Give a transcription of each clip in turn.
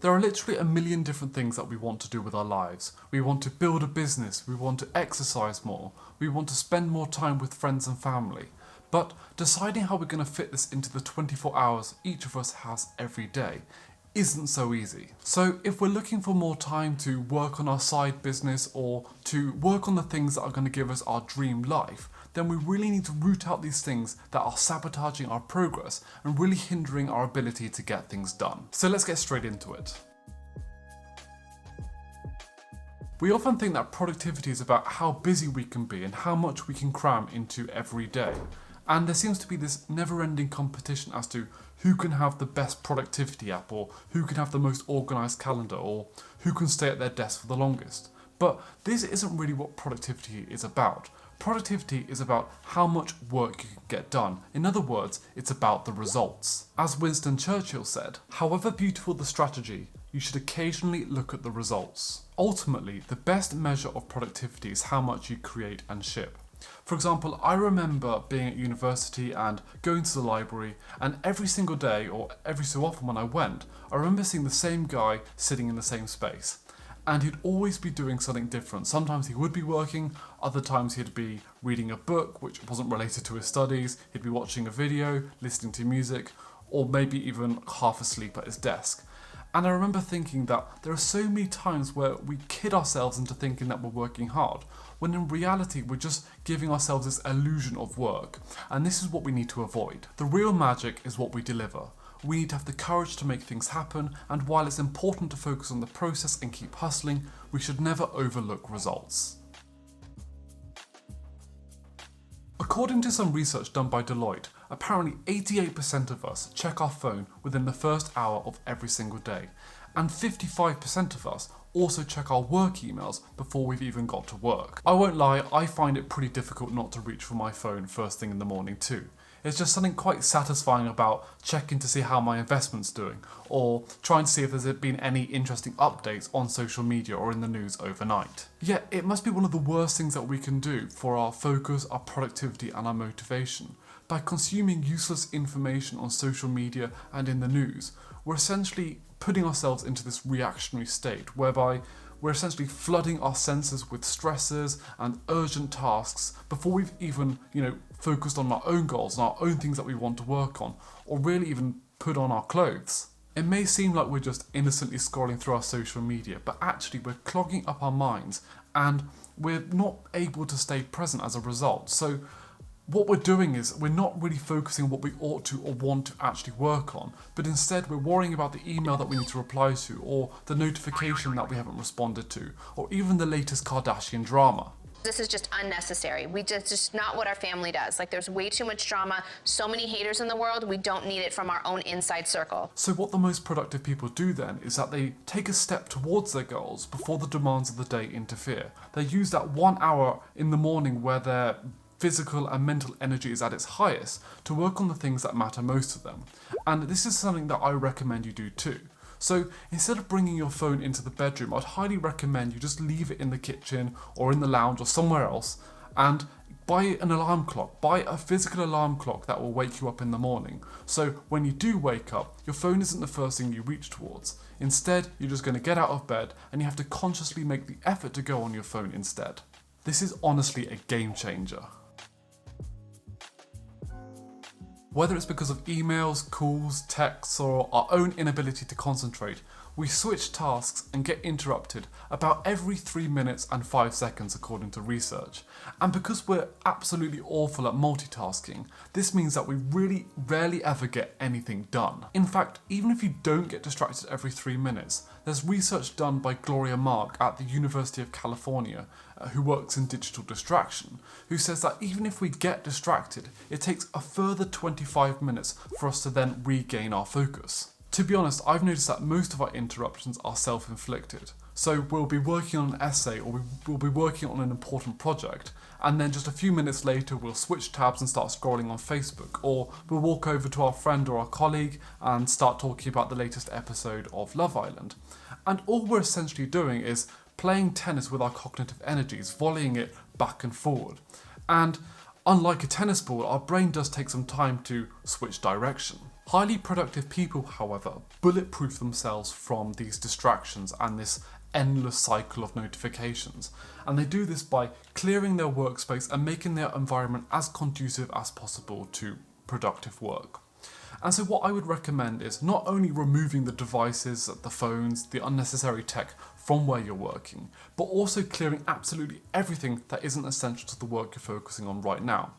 There are literally a million different things that we want to do with our lives. We want to build a business, we want to exercise more, we want to spend more time with friends and family. But deciding how we're going to fit this into the 24 hours each of us has every day isn't so easy. So if we're looking for more time to work on our side business or to work on the things that are going to give us our dream life, then we really need to root out these things that are sabotaging our progress and really hindering our ability to get things done. So let's get straight into it. We often think that productivity is about how busy we can be and how much we can cram into every day. And there seems to be this never-ending competition as to who can have the best productivity app, or who can have the most organised calendar, or who can stay at their desk for the longest. But this isn't really what productivity is about. Productivity is about how much work you can get done. In other words, it's about the results. As Winston Churchill said, however beautiful the strategy, you should occasionally look at the results. Ultimately, the best measure of productivity is how much you create and ship. For example, I remember being at university and going to the library, and every single day or every so often when I went, I remember seeing the same guy sitting in the same space. And he'd always be doing something different. Sometimes he would be working, other times he'd be reading a book which wasn't related to his studies, he'd be watching a video, listening to music, or maybe even half asleep at his desk. And I remember thinking that there are so many times where we kid ourselves into thinking that we're working hard, when in reality we're just giving ourselves this illusion of work. And this is what we need to avoid. The real magic is what we deliver. We need to have the courage to make things happen, and while it's important to focus on the process and keep hustling, we should never overlook results. According to some research done by Deloitte, apparently 88% of us check our phone within the first hour of every single day, and 55% of us also check our work emails before we've even got to work. I won't lie, I find it pretty difficult not to reach for my phone first thing in the morning too. It's just something quite satisfying about checking to see how my investment's doing, or trying to see if there's been any interesting updates on social media or in the news overnight. Yet it must be one of the worst things that we can do for our focus, our productivity and our motivation. By consuming useless information on social media and in the news, we're essentially putting ourselves into this reactionary state whereby we're essentially flooding our senses with stressors and urgent tasks before we've even, focused on our own goals and our own things that we want to work on, or really even put on our clothes. It may seem like we're just innocently scrolling through our social media, but actually we're clogging up our minds and we're not able to stay present as a result. So what we're doing is we're not really focusing on what we ought to or want to actually work on, but instead we're worrying about the email that we need to reply to, or the notification that we haven't responded to, or even the latest Kardashian drama. This is just unnecessary. Just not what our family does. Like, there's way too much drama, so many haters in the world, we don't need it from our own inside circle. So what the most productive people do then is that they take a step towards their goals before the demands of the day interfere. They use that 1 hour in the morning where their physical and mental energy is at its highest to work on the things that matter most to them. And this is something that I recommend you do too. So instead of bringing your phone into the bedroom, I'd highly recommend you just leave it in the kitchen or in the lounge or somewhere else, and buy an alarm clock. Buy a physical alarm clock that will wake you up in the morning. So when you do wake up, your phone isn't the first thing you reach towards. Instead, you're just going to get out of bed and you have to consciously make the effort to go on your phone instead. This is honestly a game changer. Whether it's because of emails, calls, texts, or our own inability to concentrate, we switch tasks and get interrupted about every 3 minutes and 5 seconds according to research. And because we're absolutely awful at multitasking, this means that we really rarely ever get anything done. In fact, even if you don't get distracted every 3 minutes, there's research done by Gloria Mark at the University of California, who works in digital distraction, who says that even if we get distracted, it takes a further 25 minutes for us to then regain our focus. To be honest, I've noticed that most of our interruptions are self-inflicted. So we'll be working on an essay, or we'll be working on an important project, and then just a few minutes later we'll switch tabs and start scrolling on Facebook, or we'll walk over to our friend or our colleague and start talking about the latest episode of Love Island. And all we're essentially doing is playing tennis with our cognitive energies, volleying it back and forward. And unlike a tennis ball, our brain does take some time to switch direction. Highly productive people, however, bulletproof themselves from these distractions and this endless cycle of notifications. And they do this by clearing their workspace and making their environment as conducive as possible to productive work. And so what I would recommend is not only removing the devices, the phones, the unnecessary tech from where you're working, but also clearing absolutely everything that isn't essential to the work you're focusing on right now.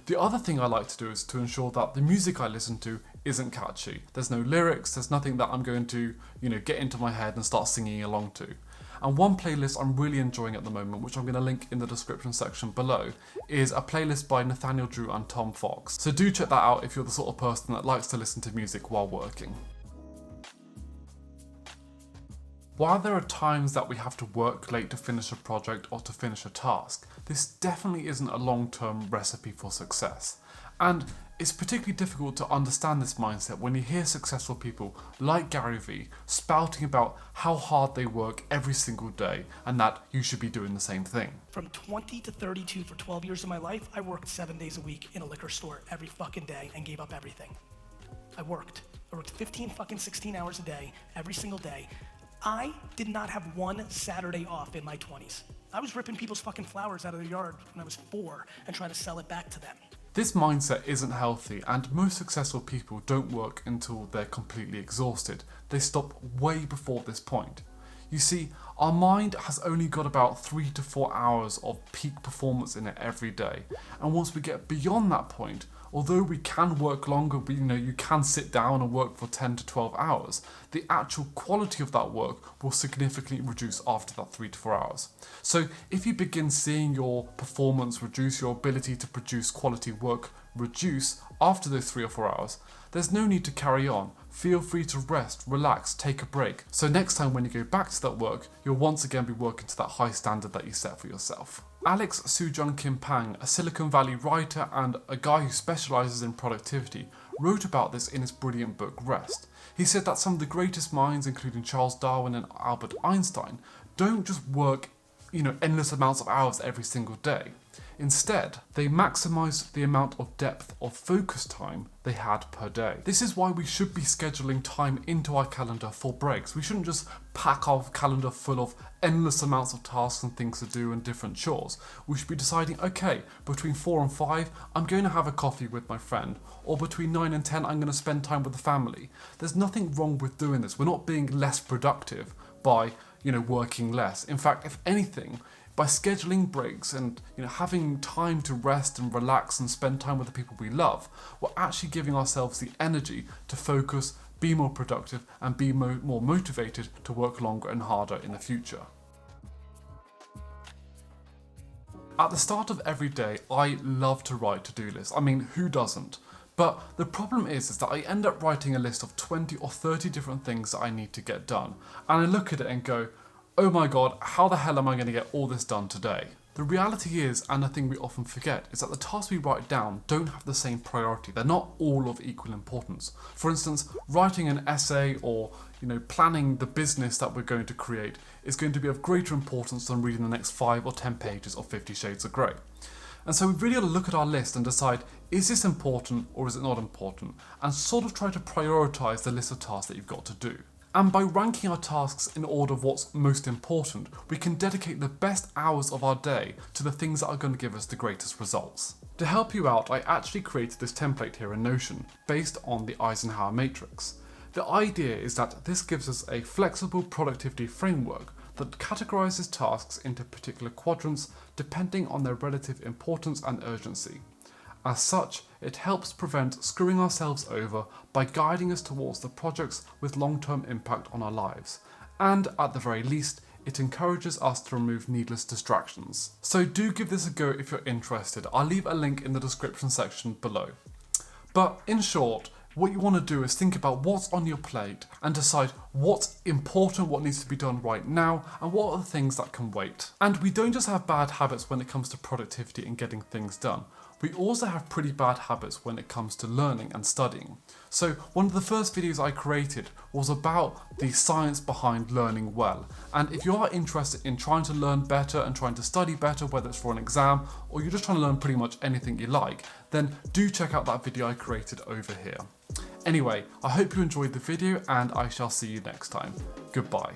The other thing I like to do is to ensure that the music I listen to isn't catchy. There's no lyrics, there's nothing that I'm going to, get into my head and start singing along to. And one playlist I'm really enjoying at the moment, which I'm going to link in the description section below, is a playlist by Nathaniel Drew and Tom Fox. So do check that out if you're the sort of person that likes to listen to music while working. While there are times that we have to work late to finish a project or to finish a task, this definitely isn't a long-term recipe for success. And it's particularly difficult to understand this mindset when you hear successful people like Gary Vee spouting about how hard they work every single day and that you should be doing the same thing. From 20 to 32 for 12 years of my life, I worked 7 days a week in a liquor store every fucking day and gave up everything. I worked 16 hours a day, every single day. I did not have one Saturday off in my 20s. I was ripping people's fucking flowers out of their yard when I was 4 and trying to sell it back to them. This mindset isn't healthy, and most successful people don't work until they're completely exhausted. They stop way before this point. You see, our mind has only got about 3 to 4 hours of peak performance in it every day, and once we get beyond that point, although we can work longer, you can sit down and work for 10 to 12 hours, the actual quality of that work will significantly reduce after that 3 to 4 hours. So if you begin seeing your performance reduce, your ability to produce quality work reduce after those 3 or 4 hours, there's no need to carry on. Feel free to rest, relax, take a break. So next time when you go back to that work, you'll once again be working to that high standard that you set for yourself. Alex Sujong Kim Pang, a Silicon Valley writer and a guy who specializes in productivity, wrote about this in his brilliant book Rest. He said that some of the greatest minds, including Charles Darwin and Albert Einstein, don't just work, endless amounts of hours every single day. Instead, they maximize the amount of depth of focus time they had per day. This is why we should be scheduling time into our calendar for breaks. We shouldn't just pack our calendar full of endless amounts of tasks and things to do and different chores. We should be deciding, okay, between 4 and 5, I'm going to have a coffee with my friend, or between 9 and 10, I'm going to spend time with the family. There's nothing wrong with doing this. We're not being less productive by, working less. In fact, if anything, by scheduling breaks and having time to rest and relax and spend time with the people we love, we're actually giving ourselves the energy to focus, be more productive, and be more motivated to work longer and harder in the future. At the start of every day, I love to write to-do lists. I mean, who doesn't? But the problem is that I end up writing a list of 20 or 30 different things that I need to get done. And I look at it and go, oh my god, how the hell am I going to get all this done today? The reality is, and the thing we often forget, is that the tasks we write down don't have the same priority. They're not all of equal importance. For instance, writing an essay or planning the business that we're going to create is going to be of greater importance than reading the next 5 or 10 pages of 50 Shades of Grey. And so we really got to look at our list and decide, is this important or is it not important? And sort of try to prioritise the list of tasks that you've got to do. And by ranking our tasks in order of what's most important, we can dedicate the best hours of our day to the things that are going to give us the greatest results. To help you out, I actually created this template here in Notion based on the Eisenhower matrix. The idea is that this gives us a flexible productivity framework that categorizes tasks into particular quadrants depending on their relative importance and urgency. As such, it helps prevent screwing ourselves over by guiding us towards the projects with long-term impact on our lives. And at the very least, it encourages us to remove needless distractions. So do give this a go if you're interested. I'll leave a link in the description section below. But in short, what you want to do is think about what's on your plate and decide what's important, what needs to be done right now, and what are the things that can wait. And we don't just have bad habits when it comes to productivity and getting things done. We also have pretty bad habits when it comes to learning and studying. So one of the first videos I created was about the science behind learning well. And if you are interested in trying to learn better and trying to study better, whether it's for an exam or you're just trying to learn pretty much anything you like, then do check out that video I created over here. Anyway, I hope you enjoyed the video and I shall see you next time. Goodbye.